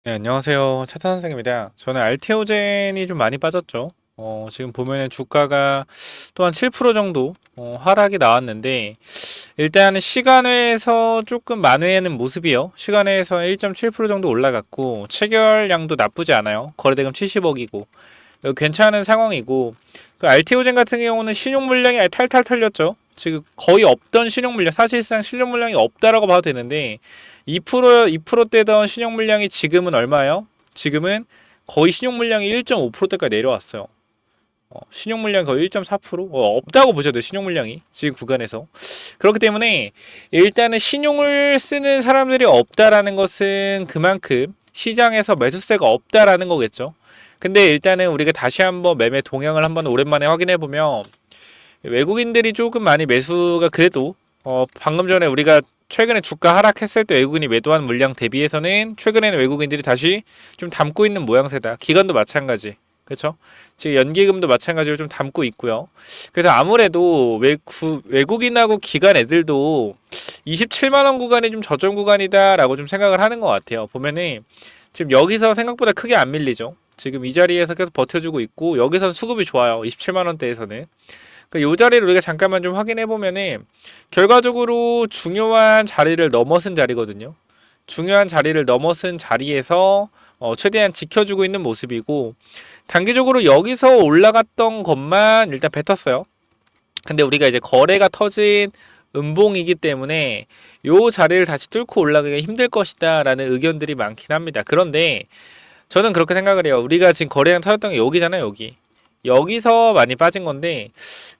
네, 안녕하세요. 차타 선생입니다. 저는 알테오젠이 좀 많이 빠졌죠. 지금 보면은 주가가 또 한 7% 정도 하락이 나왔는데, 일단은 시간외에서 조금 만회하는 모습이요. 시간외에서 1.7% 정도 올라갔고, 체결량도 나쁘지 않아요. 거래대금 70억이고, 괜찮은 상황이고, 그 알테오젠 같은 경우는 신용 물량이 아예 탈탈 털렸죠. 지금 거의 없던 신용 물량, 사실상 신용 물량이 없다라고 봐도 되는데 2%대던 신용 물량이 지금은 얼마예요? 지금은 거의 신용 물량이 1.5%대까지 내려왔어요. 신용 물량이 거의 1.4%? 없다고 보셔도 돼요. 신용 물량이 지금 구간에서. 그렇기 때문에 일단은 신용을 쓰는 사람들이 없다라는 것은 그만큼 시장에서 매수세가 없다라는 거겠죠. 근데 일단은 우리가 다시 한번 매매 동향을 한번 오랜만에 확인해 보면 외국인들이 조금 많이 매수가 그래도 방금 전에 우리가 최근에 주가 하락했을 때 외국인이 매도한 물량 대비해서는 최근에는 외국인들이 다시 좀 담고 있는 모양새다. 기관도 마찬가지. 그렇죠? 지금 연기금도 마찬가지로 좀 담고 있고요. 그래서 아무래도 외국인하고 기관 애들도 27만 원 구간이 좀 저점 구간이다라고 좀 생각을 하는 것 같아요. 보면은 지금 여기서 생각보다 크게 안 밀리죠. 지금 이 자리에서 계속 버텨주고 있고 여기서 수급이 좋아요. 27만 원대에서는. 그러니까 이 자리를 우리가 잠깐만 좀 확인해 보면은 결과적으로 중요한 자리를 넘어선 자리거든요. 중요한 자리를 넘어선 자리에서 최대한 지켜주고 있는 모습이고 단기적으로 여기서 올라갔던 것만 일단 뱉었어요. 근데 우리가 이제 거래가 터진 음봉이기 때문에 이 자리를 다시 뚫고 올라가기가 힘들 것이다 라는 의견들이 많긴 합니다. 그런데 저는 그렇게 생각을 해요. 우리가 지금 거래량 터졌던 게 여기잖아요, 여기. 여기서 많이 빠진 건데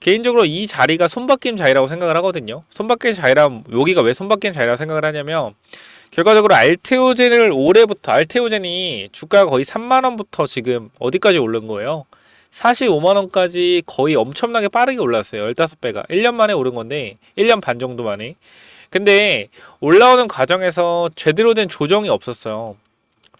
개인적으로 이 자리가 손바뀜 자리라고 생각을 하거든요. 손바뀜 자리라 여기가 왜 손바뀜 자리라고 생각을 하냐면 결과적으로 알테오젠을 올해부터 알테오젠이 주가가 거의 3만 원부터 지금 어디까지 오른 거예요? 45만 원까지 거의 엄청나게 빠르게 올랐어요. 15배가. 1년 만에 오른 건데 1년 반 정도 만에. 근데 올라오는 과정에서 제대로 된 조정이 없었어요.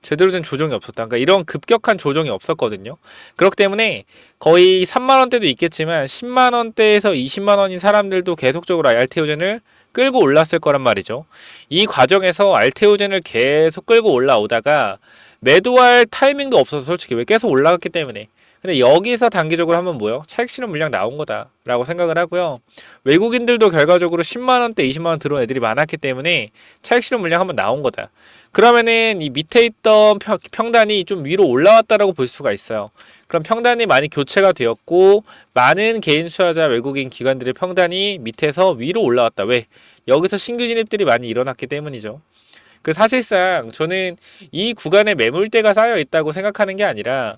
제대로 된 조정이 없었다. 그러니까 이런 급격한 조정이 없었거든요. 그렇기 때문에 거의 3만 원대도 있겠지만 10만 원대에서 20만 원인 사람들도 계속적으로 알테오젠을 끌고 올랐을 거란 말이죠. 이 과정에서 알테오젠을 계속 끌고 올라오다가 매도할 타이밍도 없어서 솔직히 왜 계속 올라갔기 때문에. 근데 여기서 단기적으로 한번 뭐요? 차익 실현 물량 나온 거다라고 생각을 하고요. 외국인들도 결과적으로 10만 원대, 20만 원 들어온 애들이 많았기 때문에 차익 실현 물량 한번 나온 거다. 그러면은 이 밑에 있던 평단이 좀 위로 올라왔다라고 볼 수가 있어요. 그럼 평단이 많이 교체가 되었고 많은 개인 투자자 외국인 기관들의 평단이 밑에서 위로 올라왔다. 왜? 여기서 신규 진입들이 많이 일어났기 때문이죠. 그 사실상 저는 이 구간에 매물대가 쌓여 있다고 생각하는 게 아니라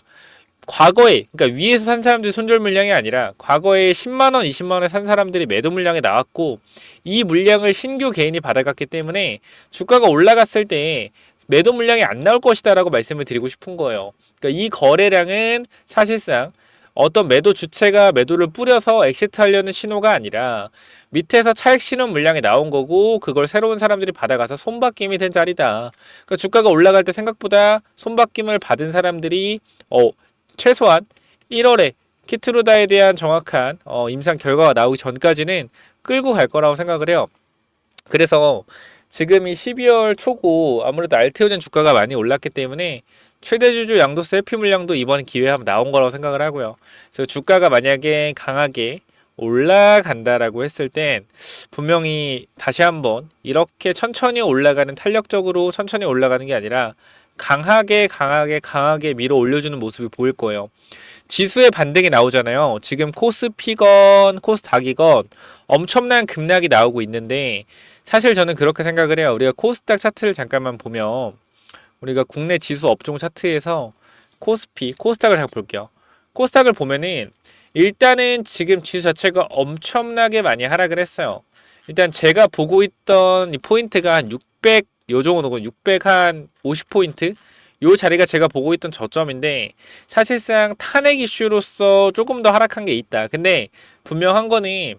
과거에 그러니까 위에서 산 사람들이 손절 물량이 아니라 과거에 10만 원, 20만 원에 산 사람들이 매도 물량이 나왔고 이 물량을 신규 개인이 받아갔기 때문에 주가가 올라갔을 때 매도 물량이 안 나올 것이다라고 말씀을 드리고 싶은 거예요. 그러니까 이 거래량은 사실상 어떤 매도 주체가 매도를 뿌려서 엑시트하려는 신호가 아니라 밑에서 차익 신호 물량이 나온 거고 그걸 새로운 사람들이 받아가서 손바뀜이 된 자리다. 그러니까 주가가 올라갈 때 생각보다 손바뀜을 받은 사람들이 최소한 1월에 키트루다에 대한 정확한 임상 결과가 나오기 전까지는 끌고 갈 거라고 생각을 해요. 그래서 지금이 12월 초고 아무래도 알테오젠 주가가 많이 올랐기 때문에 최대 주주 양도세 회피 물량도 이번 기회에 한번 나온 거라고 생각을 하고요. 그래서 주가가 만약에 강하게 올라간다라고 했을 땐 분명히 다시 한번 이렇게 천천히 올라가는 탄력적으로 천천히 올라가는 게 아니라 강하게 밀어 올려주는 모습이 보일 거예요. 지수의 반등이 나오잖아요. 지금 코스피건 코스닥이건 엄청난 급락이 나오고 있는데 사실 저는 그렇게 생각을 해요. 우리가 코스닥 차트를 잠깐만 보면 우리가 국내 지수 업종 차트에서 코스닥을 잘 볼게요. 코스닥을 보면은 일단은 지금 지수 자체가 엄청나게 많이 하락을 했어요. 일단 제가 보고 있던 이 포인트가 한 600, 요 정도고 600 한 50포인트? 요 자리가 제가 보고 있던 저점인데 사실상 탄핵 이슈로서 조금 더 하락한 게 있다. 근데 분명한 거는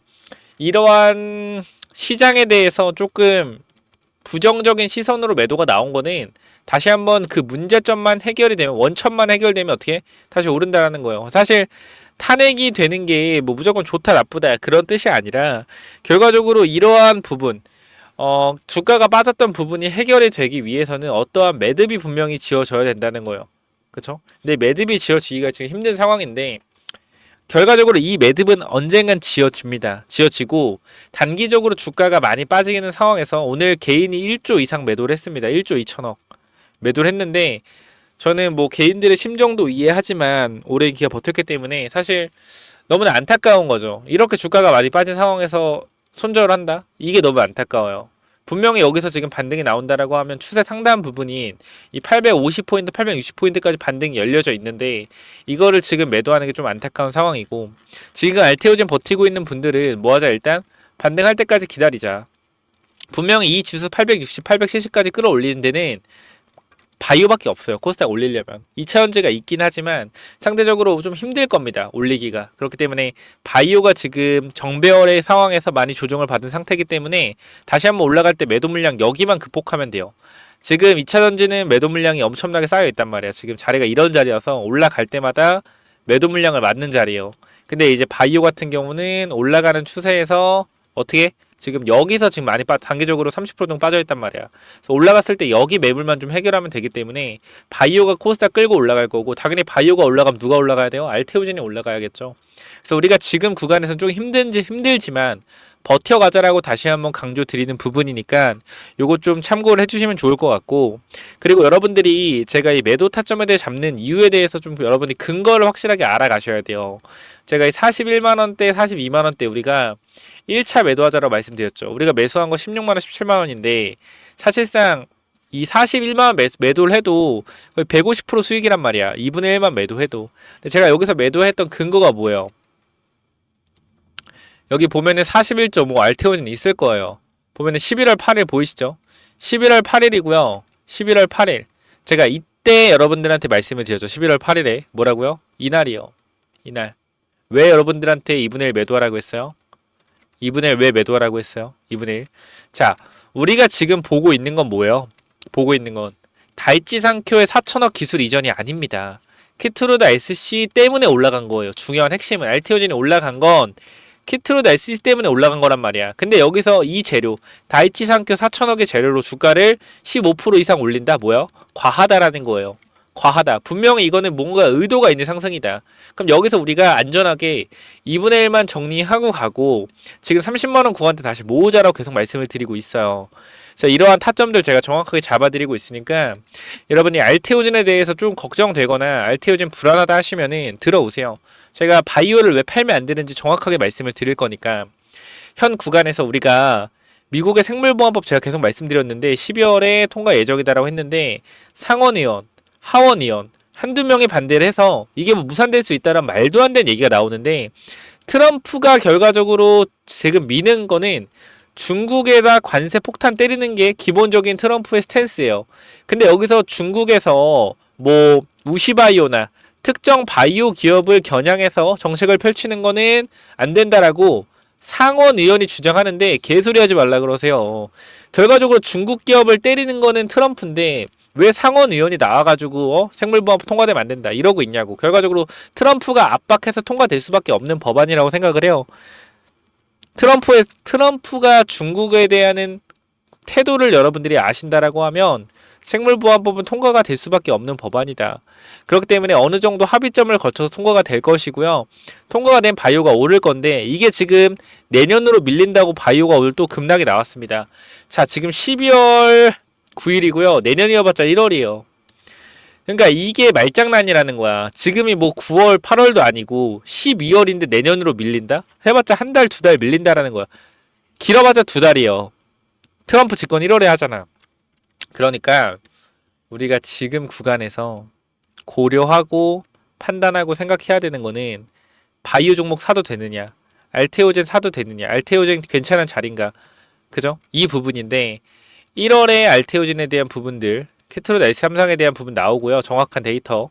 이러한 시장에 대해서 조금 부정적인 시선으로 매도가 나온 거는 다시 한번 그 문제점만 해결이 되면 원천만 해결되면 어떻게 다시 오른다라는 거예요. 사실 탄핵이 되는 게 뭐 무조건 좋다 나쁘다 그런 뜻이 아니라 결과적으로 이러한 부분 주가가 빠졌던 부분이 해결이 되기 위해서는 어떠한 매듭이 분명히 지어져야 된다는 거예요. 그쵸? 근데 매듭이 지어지기가 지금 힘든 상황인데, 결과적으로 이 매듭은 언젠간 지어집니다. 지어지고, 단기적으로 주가가 많이 빠지는 상황에서 오늘 개인이 1조 이상 매도를 했습니다. 1조 2천억 매도를 했는데, 저는 뭐 개인들의 심정도 이해하지만 오랜 기간 버텼기 때문에 사실 너무나 안타까운 거죠. 이렇게 주가가 많이 빠진 상황에서 손절을 한다? 이게 너무 안타까워요. 분명히 여기서 지금 반등이 나온다라고 하면 추세 상당 부분인 이 850포인트, 860포인트까지 반등이 열려져 있는데 이거를 지금 매도하는 게 좀 안타까운 상황이고, 지금 알테오젠 버티고 있는 분들은 뭐 하자, 일단 반등할 때까지 기다리자. 분명히 이 지수 860, 870까지 끌어올리는 데는 바이오밖에 없어요. 코스닥 올리려면 2차 전지가 있긴 하지만 상대적으로 좀 힘들 겁니다. 올리기가. 그렇기 때문에 바이오가 지금 정배열의 상황에서 많이 조정을 받은 상태이기 때문에 다시 한번 올라갈 때 매도 물량 여기만 극복하면 돼요. 지금 2차 전지는 매도 물량이 엄청나게 쌓여 있단 말이야. 지금 자리가 이런 자리여서 올라갈 때마다 매도 물량을 맞는 자리예요. 근데 이제 바이오 같은 경우는 올라가는 추세에서 어떻게 지금 여기서 지금 많이 단기적으로 30% 정도 빠져있단 말이야. 그래서 올라갔을 때 여기 매물만 좀 해결하면 되기 때문에 바이오가 코스닥 끌고 올라갈 거고, 당연히 바이오가 올라가면 누가 올라가야 돼요? 알테오젠이 올라가야겠죠. 그래서 우리가 지금 구간에서는 좀 힘들지만 버텨가자라고 다시 한번 강조 드리는 부분이니까 요거 좀 참고를 해주시면 좋을 것 같고, 그리고 여러분들이 제가 이 매도 타점에 대해 잡는 이유에 대해서 좀 여러분이 근거를 확실하게 알아가셔야 돼요. 제가 이 41만원대, 42만원대 우리가 1차 매도하자라고 말씀드렸죠. 우리가 매수한 거 16만원, 17만원인데 사실상 이 41만원 매도를 해도 거의 150% 수익이란 말이야. 2분의 1만 매도해도. 근데 제가 여기서 매도했던 근거가 뭐예요? 여기 보면은 41.5 알테오젠 있을 거예요. 보면은 11월 8일 보이시죠? 11월 8일이고요. 11월 8일. 제가 이때 여러분들한테 말씀을 드렸죠. 11월 8일에 뭐라고요? 이날이요. 이날. 왜 여러분들한테 2분의 1 매도하라고 했어요? 2분의 1 왜 매도하라고 했어요? 2분의 1. 자, 우리가 지금 보고 있는 건 뭐예요? 보고 있는 건 다이치상쿄의 4천억 기술 이전이 아닙니다. 키트로다 SC 때문에 올라간 거예요. 중요한 핵심은 알테오젠이 올라간 건 키트로다 SC 때문에 올라간 거란 말이야. 근데 여기서 이 재료, 다이치상쿄 4천억의 재료로 주가를 15% 이상 올린다? 뭐야? 과하다라는 거예요. 과하다. 분명히 이거는 뭔가 의도가 있는 상승이다. 그럼 여기서 우리가 안전하게 2분의 1만 정리하고 가고, 지금 30만원 구간대 다시 모으자라고 계속 말씀을 드리고 있어요. 그래서 이러한 타점들 제가 정확하게 잡아드리고 있으니까 여러분이 알테오젠에 대해서 좀 걱정되거나 알테오젠 불안하다 하시면은 들어오세요. 제가 바이오를 왜 팔면 안 되는지 정확하게 말씀을 드릴 거니까. 현 구간에서 우리가 미국의 생물보안법 제가 계속 말씀드렸는데 12월에 통과 예정이다라고 했는데 상원의원, 하원의원 한두 명이 반대를 해서 이게 뭐 무산될 수 있다란 말도 안 되는 얘기가 나오는데, 트럼프가 결과적으로 지금 미는 거는 중국에다 관세 폭탄 때리는 게 기본적인 트럼프의 스탠스예요. 근데 여기서 중국에서 뭐 우시바이오나 특정 바이오 기업을 겨냥해서 정책을 펼치는 거는 안 된다라고 상원 의원이 주장하는데 개소리 하지 말라 그러세요. 결과적으로 중국 기업을 때리는 거는 트럼프인데 왜 상원 의원이 나와가지고 생물보안법 통과되면 안 된다 이러고 있냐고. 결과적으로 트럼프가 압박해서 통과될 수밖에 없는 법안이라고 생각을 해요. 트럼프가 중국에 대한 태도를 여러분들이 아신다라고 하면 생물보안법은 통과가 될 수밖에 없는 법안이다. 그렇기 때문에 어느 정도 합의점을 거쳐서 통과가 될 것이고요. 통과가 된 바이오가 오를 건데 이게 지금 내년으로 밀린다고 바이오가 오늘 또 급락이 나왔습니다. 자, 지금 12월 9일이고요. 내년이어봤자 1월이에요. 그러니까 이게 말장난이라는 거야. 지금이 뭐 9월, 8월도 아니고 12월인데 내년으로 밀린다? 해봤자 한 달, 두 달 밀린다라는 거야. 길어봤자 두 달이요. 트럼프 집권 1월에 하잖아. 그러니까 우리가 지금 구간에서 고려하고 판단하고 생각해야 되는 거는 바이오 종목 사도 되느냐, 알테오젠 사도 되느냐, 알테오젠 괜찮은 자리인가, 그죠? 이 부분인데 1월에 알테오젠에 대한 부분들, 키트로드 S33에 대한 부분 나오고요. 정확한 데이터.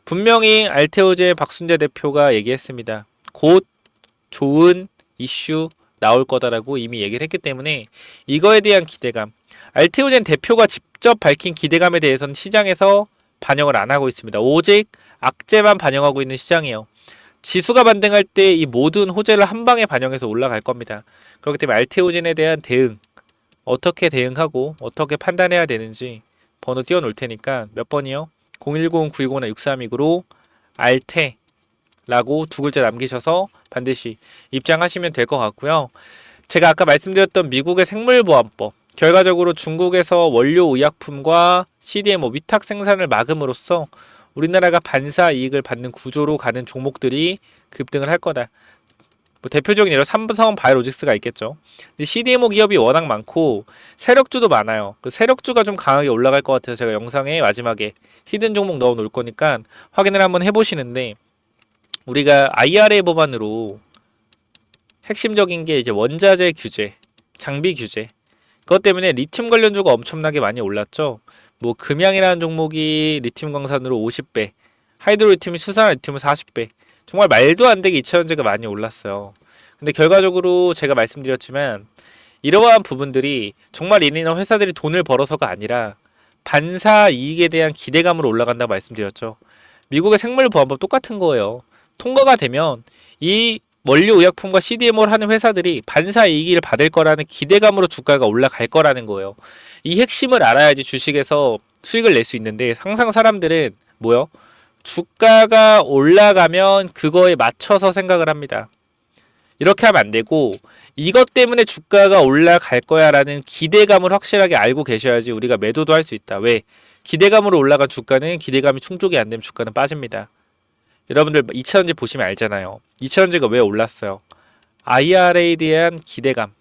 분명히 알테오젠 박순재 대표가 얘기했습니다. 곧 좋은 이슈 나올 거다라고 이미 얘기를 했기 때문에 이거에 대한 기대감, 알테오젠 대표가 직접 밝힌 기대감에 대해서는 시장에서 반영을 안 하고 있습니다. 오직 악재만 반영하고 있는 시장이에요. 지수가 반등할 때 이 모든 호재를 한 방에 반영해서 올라갈 겁니다. 그렇기 때문에 알테오젠에 대한 대응, 어떻게 대응하고 어떻게 판단해야 되는지 번호 띄워 놓을 테니까 몇 번이요? 010-920-6329로 알테라고 두 글자 남기셔서 반드시 입장하시면 될 것 같고요. 제가 아까 말씀드렸던 미국의 생물보안법, 결과적으로 중국에서 원료 의약품과 CDMO 위탁 생산을 막음으로써 우리나라가 반사 이익을 받는 구조로 가는 종목들이 급등을 할 거다. 뭐 대표적인 예로 삼성 바이오로직스가 있겠죠. 근데 CDMO 기업이 워낙 많고 세력주도 많아요. 그 세력주가 좀 강하게 올라갈 것 같아서 제가 영상에 마지막에 히든 종목 넣어 놓을 거니까 확인을 한번 해보시는데, 우리가 IRA 법안으로 핵심적인 게 이제 원자재 규제, 장비 규제. 그것 때문에 리튬 관련주가 엄청나게 많이 올랐죠. 뭐 금양이라는 종목이 리튬 광산으로 50배, 하이드로 리튬이 수산화 리튬은 40배. 정말 말도 안 되게 2차전지가 많이 올랐어요. 근데 결과적으로 제가 말씀드렸지만 이러한 부분들이 정말 이런 회사들이 돈을 벌어서가 아니라 반사 이익에 대한 기대감으로 올라간다고 말씀드렸죠. 미국의 생물보안법 똑같은 거예요. 통과가 되면 이 원료 의약품과 CDMO를 하는 회사들이 반사 이익을 받을 거라는 기대감으로 주가가 올라갈 거라는 거예요. 이 핵심을 알아야지 주식에서 수익을 낼 수 있는데, 항상 사람들은 뭐요? 주가가 올라가면 그거에 맞춰서 생각을 합니다. 이렇게 하면 안 되고, 이것 때문에 주가가 올라갈 거야 라는 기대감을 확실하게 알고 계셔야지 우리가 매도도 할 수 있다. 왜? 기대감으로 올라간 주가는 기대감이 충족이 안 되면 주가는 빠집니다. 여러분들 2차전지 보시면 알잖아요. 2차전지가 왜 올랐어요? IRA에 대한 기대감.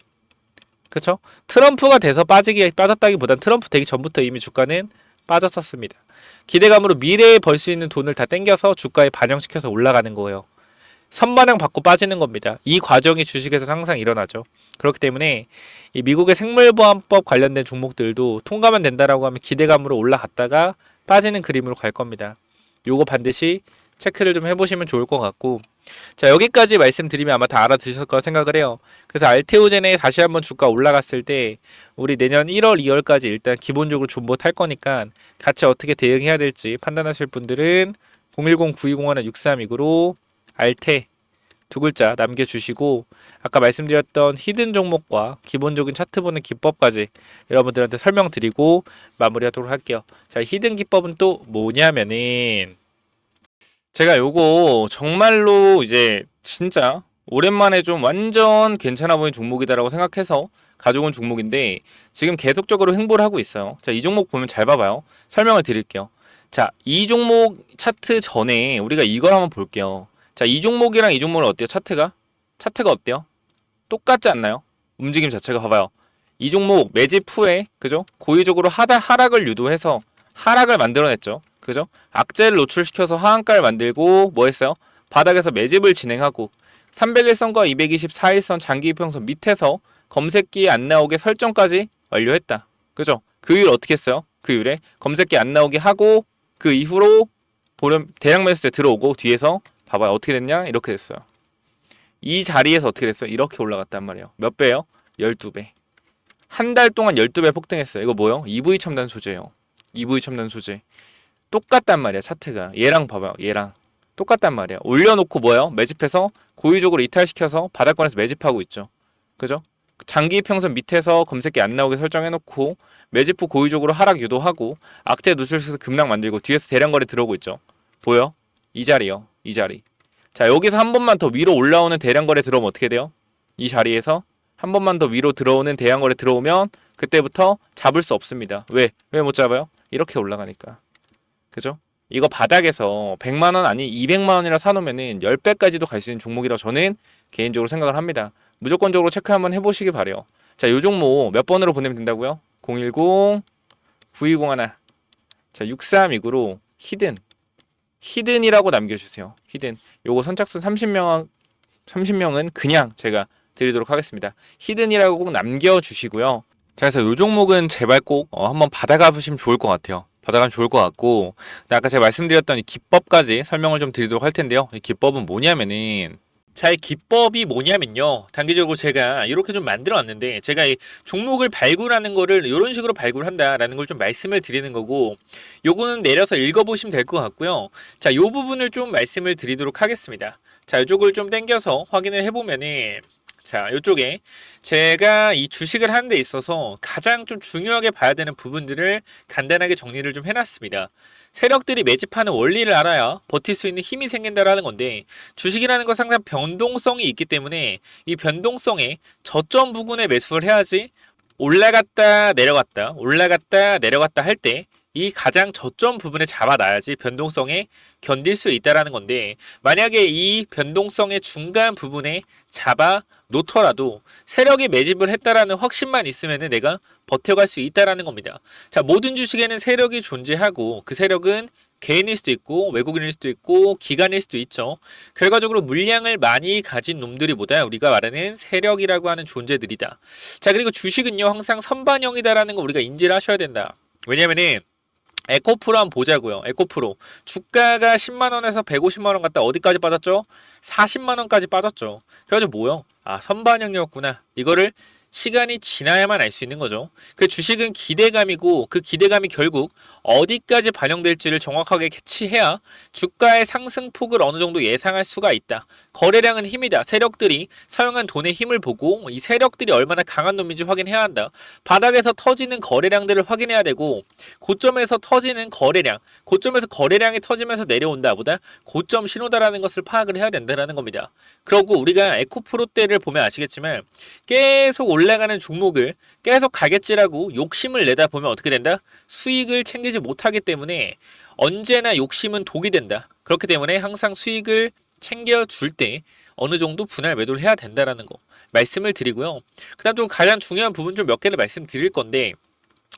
그쵸? 트럼프가 돼서 빠졌다기보단 트럼프 되기 전부터 이미 주가는 빠졌었습니다. 기대감으로 미래에 벌 수 있는 돈을 다 땡겨서 주가에 반영시켜서 올라가는 거예요. 선반영 받고 빠지는 겁니다. 이 과정이 주식에서 항상 일어나죠. 그렇기 때문에 이 미국의 생물보안법 관련된 종목들도 통과만 된다라고 하면 기대감으로 올라갔다가 빠지는 그림으로 갈 겁니다. 요거 반드시 체크를 좀 해보시면 좋을 것 같고, 자, 여기까지 말씀드리면 아마 다 알아들으실 거라 생각을 해요. 그래서 알테오젠에 다시 한번 주가 올라갔을 때 우리 내년 1월, 2월까지 일단 기본적으로 존버 탈 거니까 같이 어떻게 대응해야 될지 판단하실 분들은 010-9201-6329로 알테 두 글자 남겨주시고, 아까 말씀드렸던 히든 종목과 기본적인 차트 보는 기법까지 여러분들한테 설명드리고 마무리하도록 할게요. 자, 히든 기법은 또 뭐냐면은, 제가 요거 정말로 이제 진짜 오랜만에 좀 완전 괜찮아 보이는 종목이다라고 생각해서 가져온 종목인데 지금 계속적으로 횡보를 하고 있어요. 자, 이 종목 보면 잘 봐봐요. 설명을 드릴게요. 자, 이 종목 차트 전에 우리가 이걸 한번 볼게요. 자, 이 종목이랑 이 종목은 어때요? 차트가 어때요? 똑같지 않나요? 움직임 자체가 봐봐요. 이 종목 매집 후에, 그죠? 고의적으로 하락을 유도해서 하락을 만들어냈죠. 그죠? 악재를 노출시켜서 하한가를 만들고 뭐 했어요? 바닥에서 매집을 진행하고 301선과 224일선 장기 이평선 밑에서 검색기에 안 나오게 설정까지 완료했다. 그죠? 그 이후에 어떻게 했어요? 그 이후에 검색기 안 나오게 하고 그 이후로 보름 대량 매수세 들어오고 뒤에서 봐봐요. 어떻게 됐냐? 이렇게 됐어요. 이 자리에서 어떻게 됐어요? 이렇게 올라갔단 말이에요. 몇 배요? 12배. 한 달 동안 12배 폭등했어요. 이거 뭐요? EV 첨단 소재예요. EV 첨단 소재. 똑같단 말이야. 차트가 얘랑 봐봐요. 얘랑 똑같단 말이야. 올려놓고 뭐예요? 매집해서 고의적으로 이탈시켜서 바닥권에서 매집하고 있죠. 그죠? 장기 평선 밑에서 검색기 안 나오게 설정해놓고 매집 후 고의적으로 하락 유도하고 악재 노출시켜서 급락 만들고 뒤에서 대량 거래 들어오고 있죠. 보여? 이 자리요. 이 자리. 자, 여기서 한 번만 더 위로 올라오는 대량 거래 들어오면 어떻게 돼요? 이 자리에서 한 번만 더 위로 들어오는 대량 거래 들어오면 그때부터 잡을 수 없습니다. 왜? 왜 못 잡아요? 이렇게 올라가니까. 그죠? 이거 바닥에서 100만원 아니 200만원이라 사놓으면은 10배까지도 갈 수 있는 종목이라고 저는 개인적으로 생각을 합니다. 무조건적으로 체크 한번 해보시기 바래요. 자, 요 종목 몇 번으로 보내면 된다고요? 010-9201. 자, 6329로 히든이라고 남겨주세요. 히든. 요거 선착순 30명은 그냥 제가 드리도록 하겠습니다. 히든이라고 꼭 남겨주시고요. 자, 그래서 요 종목은 제발 꼭 한번 받아가 보시면 좋을 것 같아요. 받아가면 좋을 것 같고, 아까 제가 말씀드렸던 이 기법까지 설명을 좀 드리도록 할 텐데요. 이 기법은 뭐냐면은, 자, 이 기법이 뭐냐면요. 단기적으로 제가 이렇게 좀 만들어 왔는데, 제가 이 종목을 발굴하는 거를 이런 식으로 발굴한다라는 걸 좀 말씀을 드리는 거고, 요거는 내려서 읽어보시면 될 것 같고요. 자, 요 부분을 좀 말씀을 드리도록 하겠습니다. 자, 이쪽을 좀 당겨서 확인을 해보면은, 자, 이쪽에 제가 이 주식을 하는 데 있어서 가장 좀 중요하게 봐야 되는 부분들을 간단하게 정리를 좀 해놨습니다. 세력들이 매집하는 원리를 알아야 버틸 수 있는 힘이 생긴다라는 건데, 주식이라는 건 항상 변동성이 있기 때문에 이 변동성에 저점 부근에 매수를 해야지 올라갔다 내려갔다 올라갔다 내려갔다 할 때 이 가장 저점 부분에 잡아놔야지 변동성에 견딜 수 있다라는 건데, 만약에 이 변동성의 중간 부분에 잡아 놓더라도 세력이 매집을 했다라는 확신만 있으면 내가 버텨갈 수 있다라는 겁니다. 자, 모든 주식에는 세력이 존재하고 그 세력은 개인일 수도 있고 외국인일 수도 있고 기관일 수도 있죠. 결과적으로 물량을 많이 가진 놈들이보다 우리가 말하는 세력이라고 하는 존재들이다. 자, 그리고 주식은요 항상 선반영이다라는 거 우리가 인지를 하셔야 된다. 왜냐면은 에코프로 한번 보자고요. 에코프로 주가가 10만원에서 150만원 갔다 어디까지 빠졌죠? 40만원까지 빠졌죠. 그래가지고 뭐요? 아, 선반영이었구나. 이거를 시간이 지나야만 알 수 있는 거죠. 그 주식은 기대감이고 그 기대감이 결국 어디까지 반영될지를 정확하게 캐치해야 주가의 상승폭을 어느 정도 예상할 수가 있다. 거래량은 힘이다. 세력들이 사용한 돈의 힘을 보고 이 세력들이 얼마나 강한 놈인지 확인해야 한다. 바닥에서 터지는 거래량들을 확인해야 되고, 고점에서 터지는 거래량, 고점에서 거래량이 터지면서 내려온다 보다 고점 신호다라는 것을 파악을 해야 된다는 겁니다. 그리고 우리가 에코프로 때를 보면 아시겠지만 계속 올라가는 종목을 계속 가겠지라고 욕심을 내다 보면 어떻게 된다? 수익을 챙기지 못하기 때문에 언제나 욕심은 독이 된다. 그렇기 때문에 항상 수익을 챙겨줄 때 어느 정도 분할 매도를 해야 된다라는 거 말씀을 드리고요. 그 다음 또 가장 중요한 부분 좀 몇 개를 말씀드릴 건데,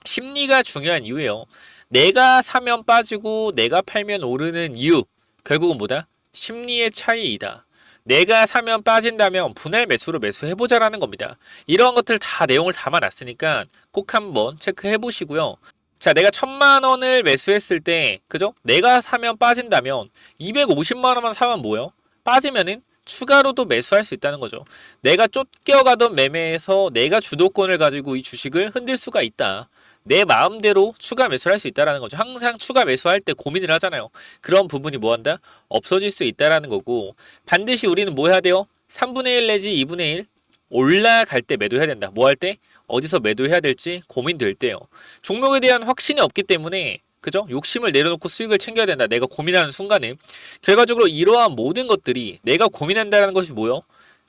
심리가 중요한 이유예요. 내가 사면 빠지고 내가 팔면 오르는 이유, 결국은 뭐다? 심리의 차이이다. 내가 사면 빠진다면 분할 매수로 매수해보자라는 겁니다. 이런 것들 다 내용을 담아놨으니까 꼭 한번 체크해 보시고요. 자, 내가 1000만원을 매수했을 때, 그죠? 내가 사면 빠진다면 250만원만 사면 뭐예요? 빠지면은 추가로도 매수할 수 있다는 거죠. 내가 쫓겨가던 매매에서 내가 주도권을 가지고 이 주식을 흔들 수가 있다. 내 마음대로 추가 매수를 할 수 있다는 거죠. 항상 추가 매수할 때 고민을 하잖아요. 그런 부분이 뭐 한다? 없어질 수 있다는 거고, 반드시 우리는 뭐 해야 돼요? 3분의 1 내지 2분의 1 올라갈 때 매도해야 된다. 뭐 할 때? 어디서 매도해야 될지 고민될 때요. 종목에 대한 확신이 없기 때문에, 그죠? 욕심을 내려놓고 수익을 챙겨야 된다. 내가 고민하는 순간에. 결과적으로 이러한 모든 것들이 내가 고민한다는 것이 뭐요?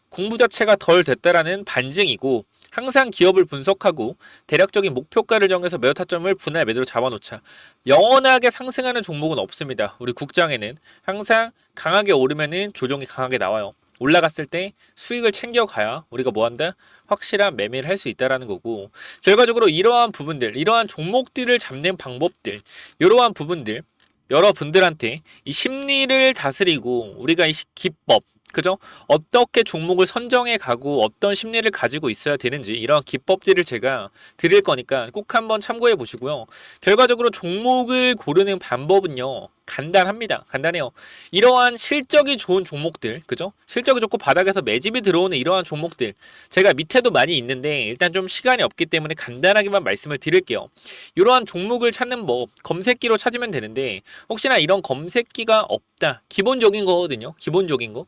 공부 자체가 덜 됐다라는 반증이고, 항상 기업을 분석하고 대략적인 목표가를 정해서 매도 타점을 분할 매도로 잡아놓자. 영원하게 상승하는 종목은 없습니다. 우리 국장에는 항상 강하게 오르면은 조정이 강하게 나와요. 올라갔을 때 수익을 챙겨가야 우리가 뭐한다? 확실한 매매를 할 수 있다라는 거고, 결과적으로 이러한 부분들, 이러한 종목들을 잡는 방법들, 이러한 부분들 여러분들한테 이 심리를 다스리고 우리가 이 기법, 그죠? 어떻게 종목을 선정해 가고 어떤 심리를 가지고 있어야 되는지 이런 기법들을 제가 드릴 거니까 꼭 한번 참고해 보시고요. 결과적으로 종목을 고르는 방법은요, 간단합니다. 간단해요. 이러한 실적이 좋은 종목들, 그죠? 실적이 좋고 바닥에서 매집이 들어오는 이러한 종목들, 제가 밑에도 많이 있는데 일단 좀 시간이 없기 때문에 간단하게만 말씀을 드릴게요. 이러한 종목을 찾는 법, 검색기로 찾으면 되는데, 혹시나 이런 검색기가 없다, 기본적인 거거든요. 기본적인 거.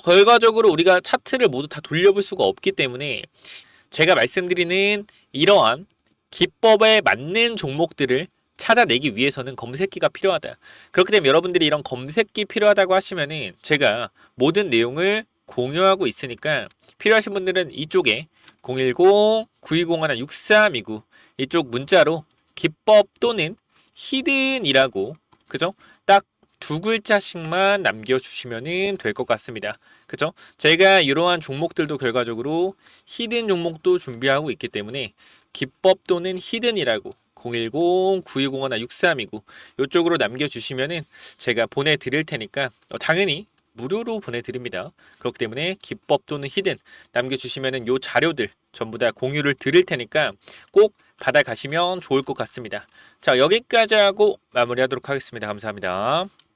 결과적으로 우리가 차트를 모두 다 돌려볼 수가 없기 때문에 제가 말씀드리는 이러한 기법에 맞는 종목들을 찾아내기 위해서는 검색기가 필요하다. 그렇기 때문에 여러분들이 이런 검색기 필요하다고 하시면은 제가 모든 내용을 공유하고 있으니까 필요하신 분들은 이쪽에 010-9201-6329 이쪽 문자로 기법 또는 히든이라고, 그죠? 딱 두 글자씩만 남겨주시면 될 것 같습니다. 그죠? 제가 이러한 종목들도 결과적으로 히든 종목도 준비하고 있기 때문에 기법 또는 히든이라고 010-9201-6329 이쪽으로 남겨주시면은 제가 보내드릴 테니까 당연히 무료로 보내드립니다. 그렇기 때문에 기법 또는 히든 남겨주시면은 요 자료들 전부 다 공유를 드릴 테니까 꼭 받아가시면 좋을 것 같습니다. 자, 여기까지 하고 마무리하도록 하겠습니다. 감사합니다.